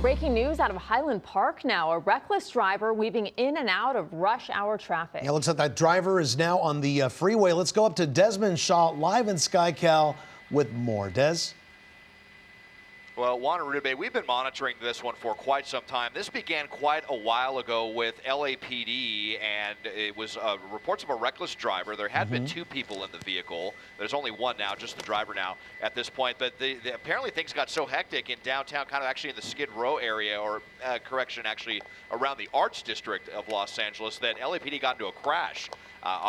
Breaking news out of Highland Park now. A reckless driver weaving in and out of rush hour traffic. Yeah, looks like that driver is now on the freeway. Let's go up to Desmond Shaw live in SkyCal with more. Des? Well, Juan Rube, we've been monitoring this one for quite some time. This began quite a while ago with LAPD, and it was reports of a reckless driver. There had been two people in the vehicle. There's only one now, just the driver now at this point. But apparently things got so hectic in downtown, kind of actually in the Skid Row area, or correction, actually around the Arts District of Los Angeles, that LAPD got into a crash.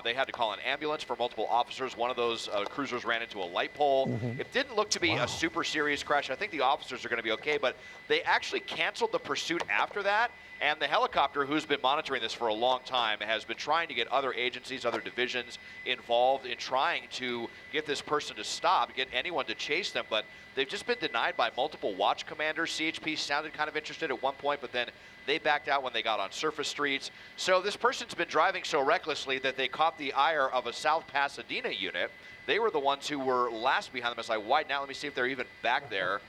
They had to call an ambulance for multiple officers. One of those cruisers ran into a light pole. It didn't look to be a super serious crash. I think the officers are going to be okay, but they actually canceled the pursuit after that. And the helicopter, who's been monitoring this for a long time, has been trying to get other agencies, other divisions involved in trying to get this person to stop, get anyone to chase them. But they've just been denied by multiple watch commanders. CHP sounded kind of interested at one point, but then they backed out when they got on surface streets. So this person's been driving so recklessly that they caught the ire of a South Pasadena unit. They were the ones who were last behind them as I widen out. Let me see if they're even back there.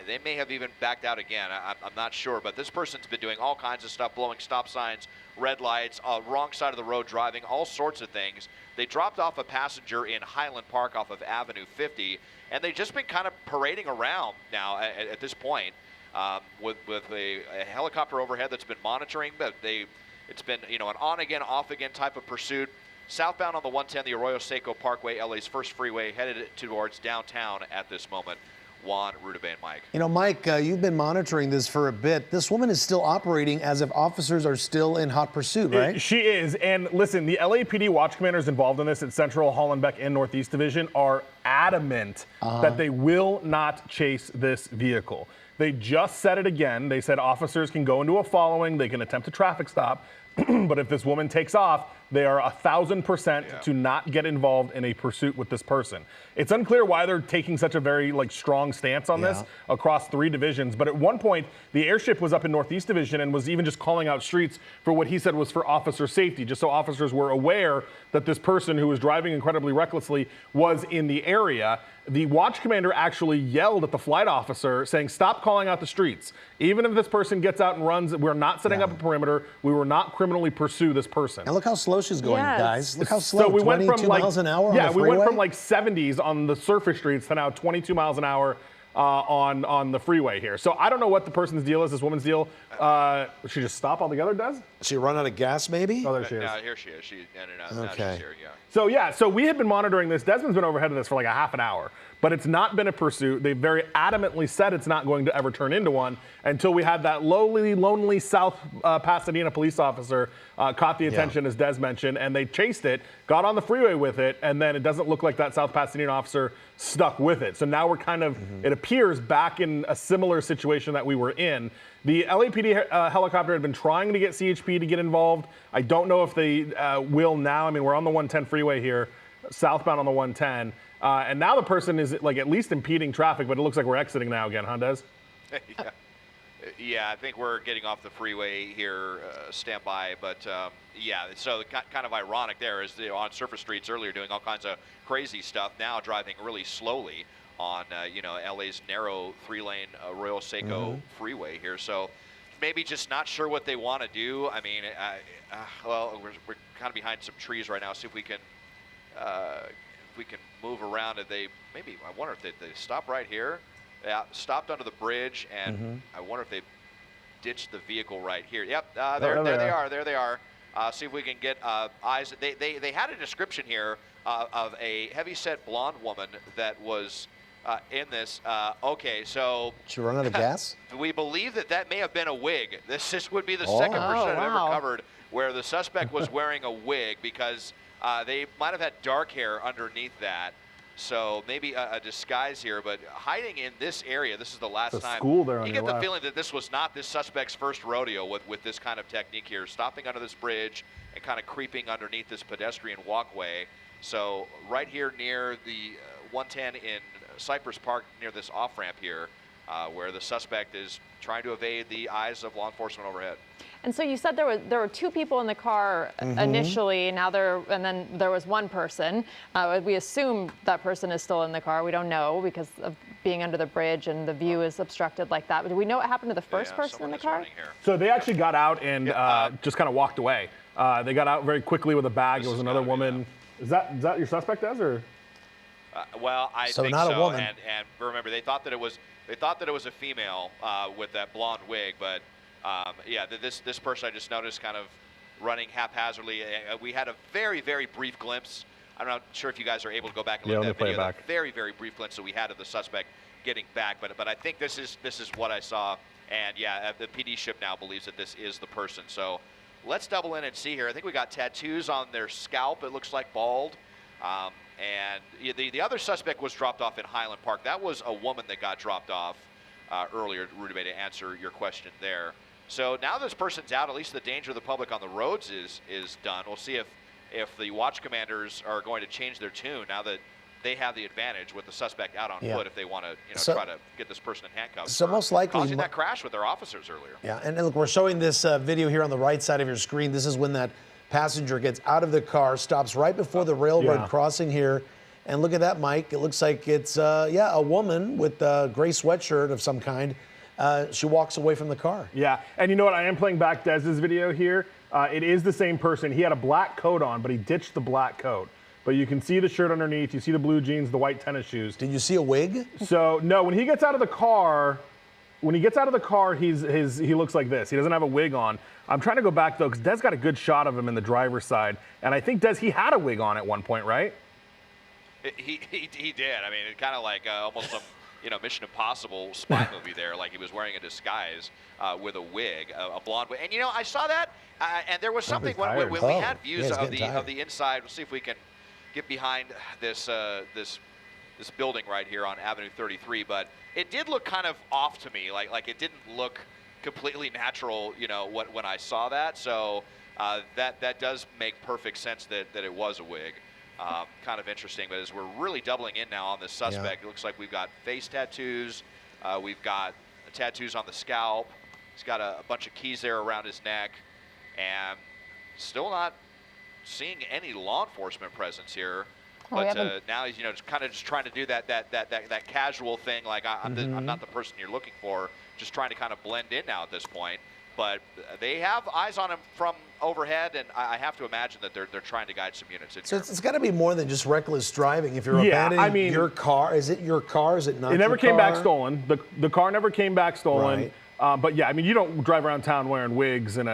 They may have even backed out again. I'm not sure, but this person's been doing all kinds of stuff, blowing stop signs, red lights, wrong side of the road driving, all sorts of things. They dropped off a passenger in Highland Park off of Avenue 50, and they've just been kind of parading around now at this point with a helicopter overhead that's been monitoring. But it's been, you know, an on-again, off-again type of pursuit. Southbound on the 110, the Arroyo Seco Parkway, LA's first freeway, headed towards downtown at this moment. Juan, Rudabeh, and Mike. You know, Mike, you've been monitoring this for a bit. This woman is still operating as if officers are still in hot pursuit, right? She is. And listen, the LAPD watch commanders involved in this at Central, Hollenbeck, and Northeast Division are adamant that they will not chase this vehicle. They just said it again. They said officers can go into a following, they can attempt a traffic stop, but if this woman takes off, they are 1,000% to not get involved in a pursuit with this person. It's unclear why they're taking such a very strong stance on this across 3 divisions. But at one point, the airship was up in Northeast Division and was even just calling out streets for what he said was for officer safety, just so officers were aware that this person who was driving incredibly recklessly was in the area. The watch commander actually yelled at the flight officer saying, stop calling out the streets. Even if this person gets out and runs, we're not setting up a perimeter. We will not criminally pursue this person. And look how slow she's going, guys. Look how slow, so we went 22 from miles an hour on the we freeway? went from 70s on the surface streets to now 22 miles an hour on the freeway here. So I don't know what the person's deal is, this woman's deal. Should she just stop altogether, Does? She run out of gas, maybe? Oh, there she is. No, here she is. Now she's here, So we had been monitoring this. Desmond's been overhead of this for like a half an hour, but it's not been a pursuit. They very adamantly said it's not going to ever turn into one until we had that lonely South Pasadena police officer caught the attention, as Des mentioned, and they chased it, got on the freeway with it, and then it doesn't look like that South Pasadena officer stuck with it. So now we're kind of, it appears, back in a similar situation that we were in. The LAPD helicopter had been trying to get CHP to get involved. I don't know if they will now. I mean, we're on the 110 freeway here, southbound on the 110. And now the person is at least impeding traffic, but it looks like we're exiting now again, huh, Des? Yeah, I think we're getting off the freeway here, stand by. But yeah, so kind of ironic there is on surface streets earlier doing all kinds of crazy stuff, now driving really slowly on LA's narrow 3-lane Arroyo Seco freeway here. So maybe just not sure what they want to do. I mean, well, we're kind of behind some trees right now. See if we can move around. I wonder if they stop right here. Yeah, stopped under the bridge, and I wonder if they ditched the vehicle right here. Yep, there they are. See if we can get eyes. They had a description here of a heavy-set blonde woman that was in this. Okay, so she run out of gas? We believe that may have been a wig. This would be the second person I've ever covered where the suspect was wearing a wig, because they might have had dark hair underneath that. So maybe a disguise here, but hiding in this area, this is the last time. School there on you your get the left. feeling that this was not this suspect's first rodeo with this kind of technique here, stopping under this bridge and kind of creeping underneath this pedestrian walkway. So right here near the 110 in Cypress Park, near this off-ramp here, where the suspect is trying to evade the eyes of law enforcement overhead. And so you said there were 2 people in the car initially. Now and then there was 1 person. We assume that person is still in the car. We don't know because of being under the bridge and the view is obstructed like that. But do we know what happened to the first person in the car? So they actually got out and just kind of walked away. They got out very quickly with a bag. It was another woman. Is that your suspect, Des, or? Well, I think not so. a woman. And remember, they thought that it was a female with that blonde wig, but yeah, this person I just noticed kind of running haphazardly. We had a very, very brief glimpse. I'm not sure if you guys are able to go back and look at that video. That very, very brief glimpse that we had of the suspect getting back, but I think this is what I saw, and yeah, the PD ship now believes that this is the person. So let's double in and see here. I think we got tattoos on their scalp. It looks like bald. And the other suspect was dropped off in Highland Park. That was a woman that got dropped off earlier, Rudy, to answer your question there. So now this person's out, at least the danger of the public on the roads is done. We'll see if the watch commanders are going to change their tune now that they have the advantage with the suspect out on foot if they want to try to get this person in handcuffs. So most likely causing that crash with their officers earlier. Yeah, and look, we're showing this video here on the right side of your screen. This is when that passenger gets out of the car, stops right before the railroad crossing here. And look at that, Mike. It looks like it's, a woman with a gray sweatshirt of some kind. She walks away from the car. Yeah, and you know what? I am playing back Dez's video here. It is the same person. He had a black coat on, but he ditched the black coat. But you can see the shirt underneath. You see the blue jeans, the white tennis shoes. Did you see a wig? So, no, when he gets out of the car, he looks like this. He doesn't have a wig on. I'm trying to go back, though, because Des got a good shot of him in the driver's side. And I think, Des, he had a wig on at one point, right? He did. I mean, it kind of like almost some Mission Impossible spy movie there. Like he was wearing a disguise with a wig, a blonde wig. And I saw that, and there was something when we had views of the inside. We'll see if we can get behind this this building right here on Avenue 33. But it did look kind of off to me. Like it didn't look completely natural. When I saw that. So that does make perfect sense that it was a wig. Kind of interesting, but as we're really doubling in now on this suspect, it looks like we've got face tattoos, we've got tattoos on the scalp, he's got a bunch of keys there around his neck, and still not seeing any law enforcement presence here. But now he's kind of just trying to do that casual thing, like I'm not the person you're looking for, just trying to kind of blend in now at this point. But they have eyes on him from overhead, and I have to imagine that they're trying to guide some units in here. It's got to be more than just reckless driving. If you're abandoning your car, is it your car? Is it not? It never came back stolen. The car never came back stolen. Right. But yeah, I mean, you don't drive around town wearing wigs and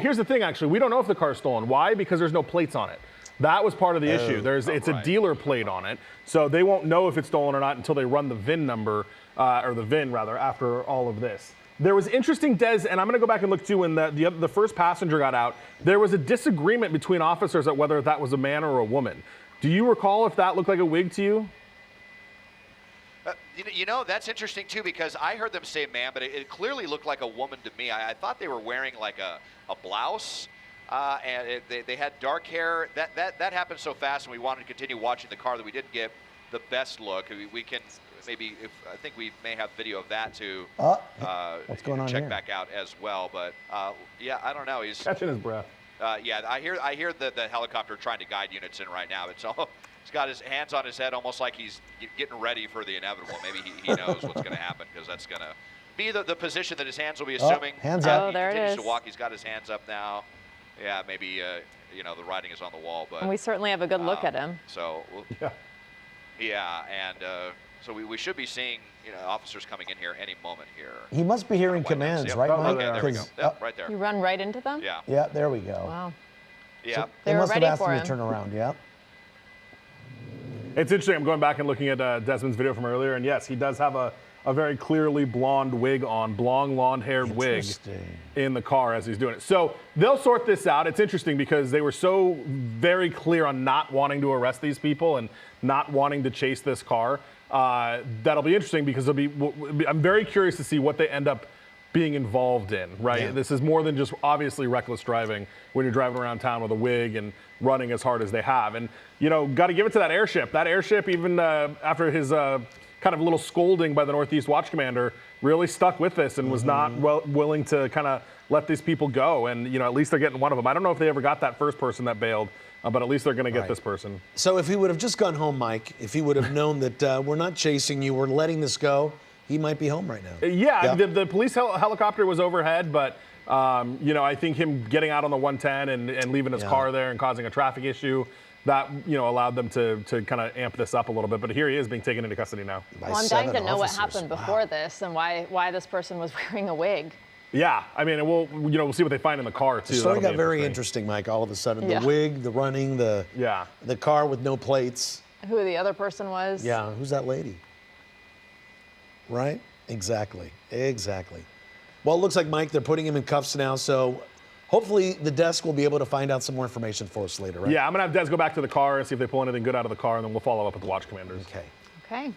here's the thing, actually. We don't know if the car's stolen. Why? Because there's no plates on it. That was part of the issue. It's a dealer plate on it. So they won't know if it's stolen or not until they run the VIN number, or the VIN rather, after all of this. There was interesting, Des, and I'm going to go back and look too, when the first passenger got out, there was a disagreement between officers at whether that was a man or a woman. Do you recall if that looked like a wig to you? That's interesting too, because I heard them say man, but it clearly looked like a woman to me. I thought they were wearing like a blouse, and they had dark hair. That happened so fast, and we wanted to continue watching the car that we didn't get the best look. We can maybe, I think we may have video of that to what's going on check here? back out as well. But yeah, I don't know. He's catching his breath. Yeah, I hear the helicopter trying to guide units in right now. He's got his hands on his head, almost like he's getting ready for the inevitable. Maybe he knows what's going to happen, because that's going to be the position that his hands will be assuming. Hands up. Oh, there it is. He continues to walk. He's got his hands up now. Yeah, maybe the writing is on the wall, but and we certainly have a good look at him. So and so we should be seeing officers coming in here any moment here. He must be hearing commands, right, Mike? Okay, there we go. Yep, right there. You run right into them? Yeah. Yeah, there we go. Wow. Yeah. So They they were must have ready asked for him him. to turn around, yeah. It's interesting. I'm going back and looking at Desmond's video from earlier, and yes, he does have a very clearly blonde wig on, blonde-haired wig in the car as he's doing it. So they'll sort this out. It's interesting because they were so very clear on not wanting to arrest these people and not wanting to chase this car. That'll be interesting because I'm very curious to see what they end up being involved in, right? Yeah. This is more than just obviously reckless driving when you're driving around town with a wig and running as hard as they have. And, got to give it to that airship. That airship, even after his kind of little scolding by the Northeast Watch Commander, really stuck with this and was not willing to kind of let these people go. And, at least they're getting one of them. I don't know if they ever got that first person that bailed, but at least they're going to get this person. So if he would have just gone home, Mike, if he would have known that we're not chasing you, we're letting this go, he might be home right now. Yeah. The police helicopter was overhead, but I think him getting out on the 110 and leaving his car there and causing a traffic issue, that allowed them to kind of amp this up a little bit. But here he is being taken into custody now. Well, I'm dying to know what happened before this and why this person was wearing a wig. Yeah, I mean, we'll see what they find in the car too. The story got very interesting, Mike. All of a sudden, the wig, the running, the car with no plates. Who the other person was? Yeah, who's that lady? Right? Exactly. Well, it looks like, Mike, they're putting him in cuffs now, so hopefully the desk will be able to find out some more information for us later, right? Yeah, I'm going to have Des go back to the car and see if they pull anything good out of the car, and then we'll follow up with the watch commanders. Okay. Okay.